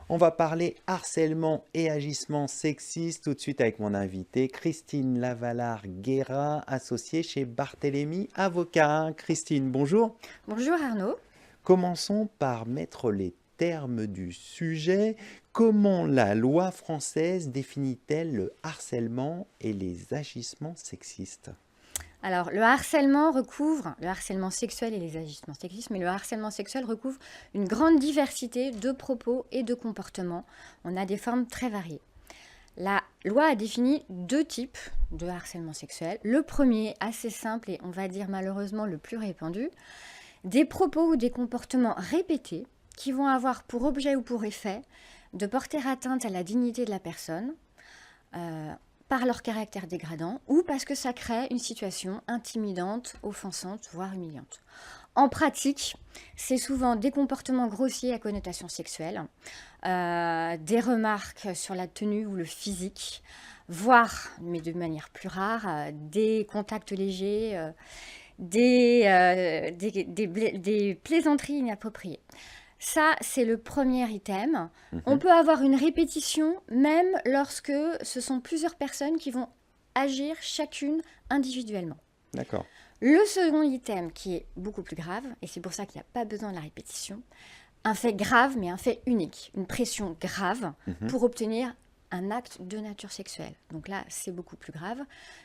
On va parler harcèlement et agissement sexiste tout de suite avec mon invité, Christine Lavalard-Guerra, associée chez Barthélemy Avocat. Christine, bonjour. Bonjour Arnaud. Commençons par mettre les termes du sujet. Comment la loi française définit-elle le harcèlement et les agissements sexistes? Alors, le harcèlement sexuel et les agissements sexistes, mais le harcèlement sexuel recouvre une grande diversité de propos et de comportements. On a des formes très variées. La loi a défini deux types de harcèlement sexuel. Le premier, assez simple et on va dire malheureusement le plus répandu, des propos ou des comportements répétés qui vont avoir pour objet ou pour effet de porter atteinte à la dignité de la personne, par leur caractère dégradant ou parce que ça crée une situation intimidante, offensante, voire humiliante. En pratique, c'est souvent des comportements grossiers à connotation sexuelle, des remarques sur la tenue ou le physique, voire, mais de manière plus rare, des contacts légers, des plaisanteries inappropriées. Ça, c'est le premier item. On Mhm. peut avoir une répétition même lorsque ce sont plusieurs personnes qui vont agir chacune individuellement. D'accord. Le second item, qui est beaucoup plus grave, et c'est pour ça qu'il n'y a pas besoin de la répétition, un fait grave, mais un fait unique, une pression grave Mhm. pour obtenir un acte de nature sexuelle. Donc là, c'est beaucoup plus grave.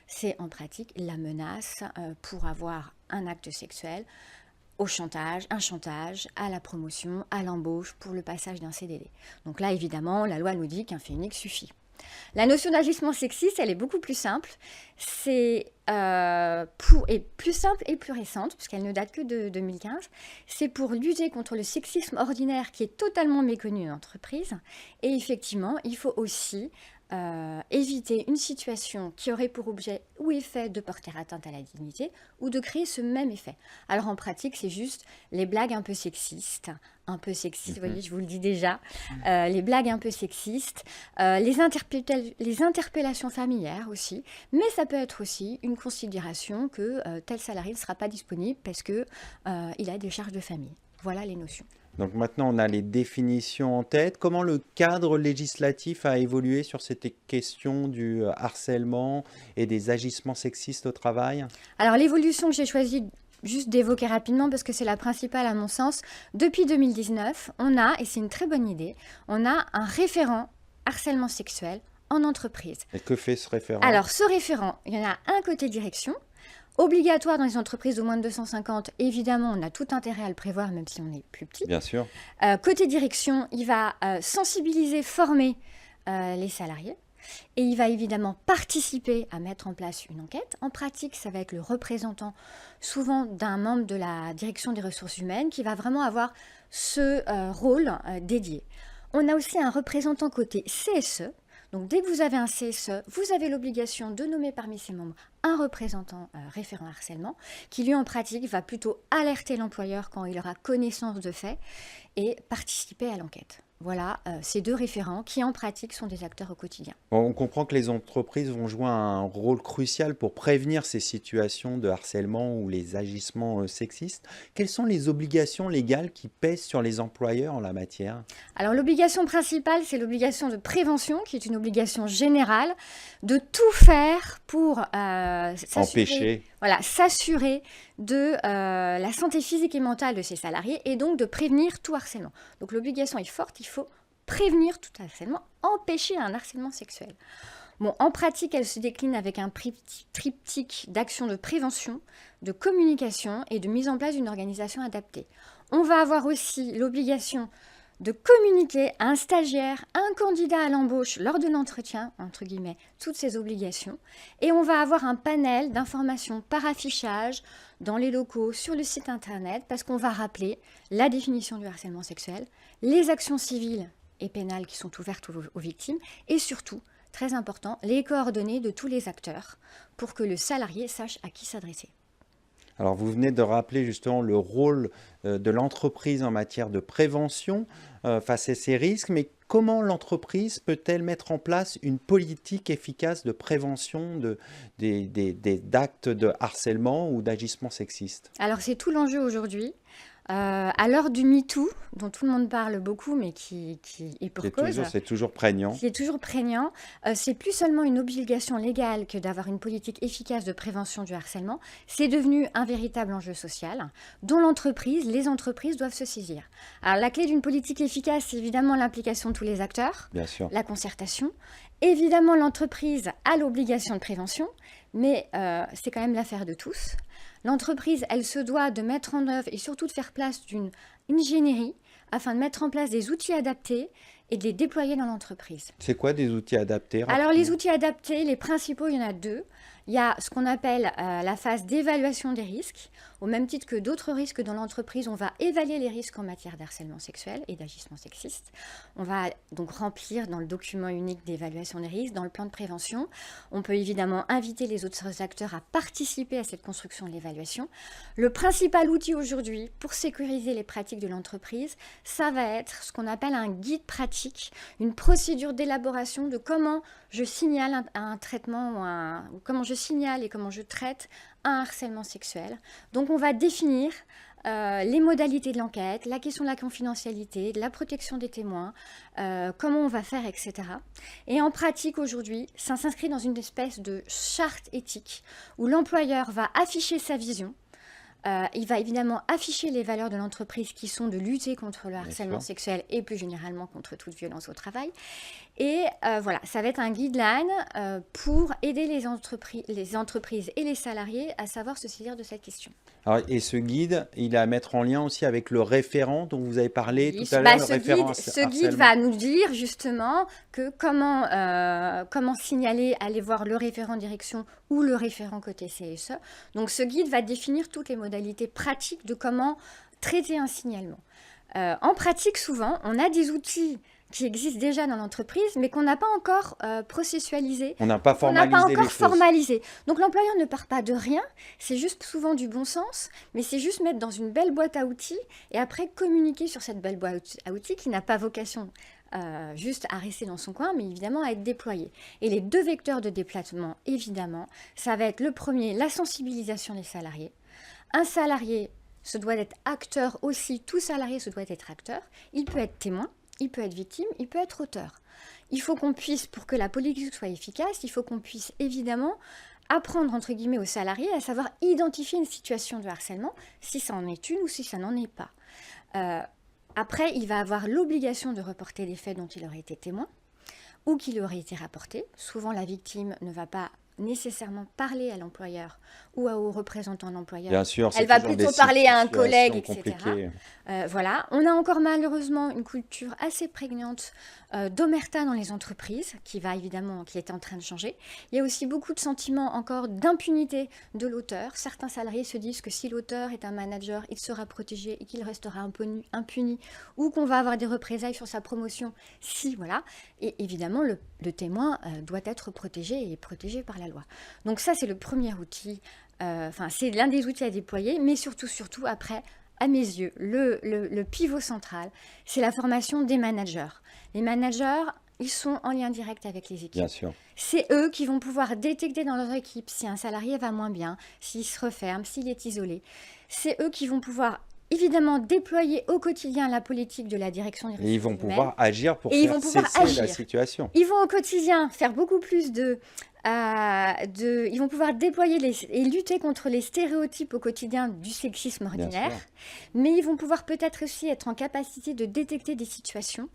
C'est en pratique la menace pour avoir un acte sexuel, au chantage, un chantage, à la promotion, à l'embauche pour le passage d'un CDD. Donc là, évidemment, la loi nous dit qu'un fait unique suffit. La notion d'agissement sexiste, elle est beaucoup plus simple. C'est plus simple et plus récente, puisqu'elle ne date que de 2015. C'est pour lutter contre le sexisme ordinaire qui est totalement méconnu en entreprise. Et effectivement, il faut aussi éviter une situation qui aurait pour objet ou effet de porter atteinte à la dignité ou de créer ce même effet. Alors en pratique, c'est juste les blagues un peu sexistes, vous Mhm. voyez, je vous le dis déjà, les blagues un peu sexistes, les interpellations familières aussi, mais ça peut être aussi une considération que tel salarié ne sera pas disponible parce qu'il a des charges de famille. Voilà les notions. Donc maintenant, on a les définitions en tête. Comment le cadre législatif a évolué sur cette question du harcèlement et des agissements sexistes au travail? Alors l'évolution que j'ai choisi juste d'évoquer rapidement parce que c'est la principale à mon sens, depuis 2019, on a, et c'est une très bonne idée, on a un référent harcèlement sexuel en entreprise. Et que fait ce référent? Alors ce référent, il y en a un côté direction, obligatoire dans les entreprises de moins de 250, évidemment on a tout intérêt à le prévoir même si on est plus petit. Bien sûr. Côté direction, il va sensibiliser, former les salariés. Et il va évidemment participer à mettre en place une enquête. En pratique, ça va être le représentant, souvent d'un membre de la direction des ressources humaines, qui va vraiment avoir ce rôle dédié. On a aussi un représentant côté CSE. Donc dès que vous avez un CSE, vous avez l'obligation de nommer parmi ses membres un représentant référent harcèlement, qui lui en pratique va plutôt alerter l'employeur quand il aura connaissance de faits et participer à l'enquête. Voilà ces deux référents qui en pratique sont des acteurs au quotidien. On comprend que les entreprises vont jouer un rôle crucial pour prévenir ces situations de harcèlement ou les agissements sexistes. Quelles sont les obligations légales qui pèsent sur les employeurs en la matière? Alors l'obligation principale, c'est l'obligation de prévention, qui est une obligation générale, de tout faire pour Empêcher. s'assurer de la santé physique et mentale de ses salariés et donc de prévenir tout harcèlement. Donc l'obligation est forte, il faut prévenir tout harcèlement, empêcher un harcèlement sexuel. Bon, en pratique, elle se décline avec un triptyque d'actions de prévention, de communication et de mise en place d'une organisation adaptée. On va avoir aussi l'obligation de communiquer à un stagiaire, à un candidat à l'embauche lors de l'entretien, entre guillemets, toutes ces obligations. Et on va avoir un panel d'informations par affichage dans les locaux, sur le site internet, parce qu'on va rappeler la définition du harcèlement sexuel, les actions civiles et pénales qui sont ouvertes aux victimes, et surtout, très important, les coordonnées de tous les acteurs pour que le salarié sache à qui s'adresser. Alors, vous venez de rappeler justement le rôle de l'entreprise en matière de prévention face à ces risques, mais comment l'entreprise peut-elle mettre en place une politique efficace de prévention d'actes de harcèlement ou d'agissements sexistes? Alors c'est tout l'enjeu aujourd'hui. À l'heure du MeToo, dont tout le monde parle beaucoup, mais qui est pour cause, C'est toujours prégnant. qui est toujours prégnant, c'est plus seulement une obligation légale que d'avoir une politique efficace de prévention du harcèlement, c'est devenu un véritable enjeu social dont les entreprises doivent se saisir. Alors la clé d'une politique efficace, c'est évidemment l'implication de tous les acteurs, Bien sûr. la concertation. Évidemment, l'entreprise a l'obligation de prévention, mais c'est quand même l'affaire de tous. L'entreprise, elle se doit de mettre en œuvre et surtout de faire place d'une ingénierie afin de mettre en place des outils adaptés et de les déployer dans l'entreprise. C'est quoi des outils adaptés? Alors les outils adaptés, les principaux, il y en a deux. Il y a ce qu'on appelle la phase d'évaluation des risques. Au même titre que d'autres risques dans l'entreprise, on va évaluer les risques en matière d'harcèlement sexuel et d'agissement sexiste. On va donc remplir dans le document unique d'évaluation des risques, dans le plan de prévention. On peut évidemment inviter les autres acteurs à participer à cette construction de l'évaluation. Le principal outil aujourd'hui pour sécuriser les pratiques de l'entreprise, ça va être ce qu'on appelle un guide pratique, une procédure d'élaboration de comment je signale un traitement ou comment je signale et comment je traite un harcèlement sexuel. Donc on va définir les modalités de l'enquête, la question de la confidentialité, de la protection des témoins, comment on va faire, etc. Et en pratique aujourd'hui, ça s'inscrit dans une espèce de charte éthique où l'employeur va afficher sa vision. Il va évidemment afficher les valeurs de l'entreprise qui sont de lutter contre le harcèlement sexuel et plus généralement contre toute violence au travail. Et voilà, ça va être un guideline pour aider les entreprises et les salariés à savoir se saisir de cette question. Alors, et ce guide, il est à mettre en lien aussi avec le référent dont vous avez parlé tout à l'heure, le référent ce guide va nous dire justement que comment signaler, aller voir le référent direction ou le référent côté CSE. Donc ce guide va définir toutes les modalités pratiques de comment traiter un signalement. En pratique, souvent, on a des outils qui existent déjà dans l'entreprise, mais qu'on n'a pas encore processualisé. On n'a pas formalisé. Donc l'employeur ne part pas de rien, c'est juste souvent du bon sens, mais c'est juste mettre dans une belle boîte à outils et après communiquer sur cette belle boîte à outils qui n'a pas vocation juste à rester dans son coin, mais évidemment à être déployée. Et les deux vecteurs de déploiement, évidemment, ça va être le premier, la sensibilisation des salariés. Un salarié se doit être acteur aussi, tout salarié se doit être acteur, il peut être témoin, il peut être victime, il peut être auteur. Il faut qu'on puisse, pour que la politique soit efficace, il faut qu'on puisse évidemment apprendre, entre guillemets, aux salariés à savoir identifier une situation de harcèlement, si ça en est une ou si ça n'en est pas. Après, il va avoir l'obligation de reporter les faits dont il aurait été témoin ou qu'il aurait été rapporté. Souvent, la victime ne va pas nécessairement parler à l'employeur ou au représentant de l'employeur. Bien sûr, elle va plutôt parler à un collègue, etc. Voilà. On a encore malheureusement une culture assez prégnante d'omerta dans les entreprises qui est en train de changer. Il y a aussi beaucoup de sentiments encore d'impunité de l'auteur. Certains salariés se disent que si l'auteur est un manager, il sera protégé et qu'il restera impuni ou qu'on va avoir des représailles sur sa promotion. Voilà. Et évidemment, le témoin doit être protégé et protégé par la loi. Donc ça, c'est le premier outil. C'est l'un des outils à déployer, mais surtout après, à mes yeux, le pivot central, c'est la formation des managers. Les managers, ils sont en lien direct avec les équipes. Bien sûr. C'est eux qui vont pouvoir détecter dans leur équipe si un salarié va moins bien, s'il se referme, s'il est isolé. C'est eux qui vont pouvoir évidemment déployer au quotidien la politique de la direction des ressources humaines. Et ils vont pouvoir agir pour faire cesser la situation. Ils vont au quotidien faire beaucoup plus ils vont pouvoir déployer et lutter contre les stéréotypes au quotidien du sexisme ordinaire, mais ils vont pouvoir peut-être aussi être en capacité de détecter des situations.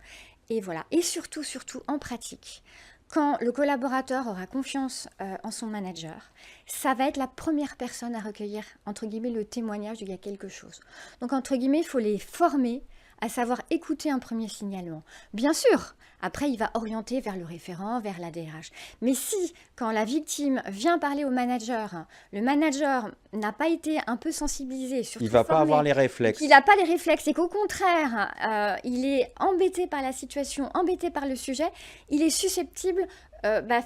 Et voilà. Et surtout, en pratique, quand le collaborateur aura confiance en son manager, ça va être la première personne à recueillir, entre guillemets, le témoignage qu'il y a quelque chose. Donc, entre guillemets, il faut les former à savoir écouter un premier signalement. Bien sûr, après, il va orienter vers le référent, vers la DRH. Mais si, quand la victime vient parler au manager, le manager n'a pas été un peu sensibilisé, surtout il ne va pas avoir les réflexes. Il n'a pas les réflexes et qu'au contraire, il est embêté par la situation, embêté par le sujet, il est susceptible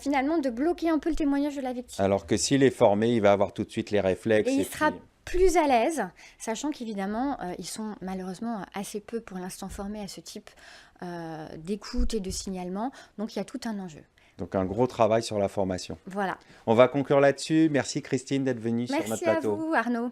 finalement de bloquer un peu le témoignage de la victime. Alors que s'il est formé, il va avoir tout de suite les réflexes. Et il sera plus à l'aise, sachant qu'évidemment, ils sont malheureusement assez peu pour l'instant formés à ce type d'écoute et de signalement. Donc, il y a tout un enjeu. Donc, un gros travail sur la formation. Voilà. On va conclure là-dessus. Merci Christine d'être venue sur notre plateau. Merci à vous Arnaud.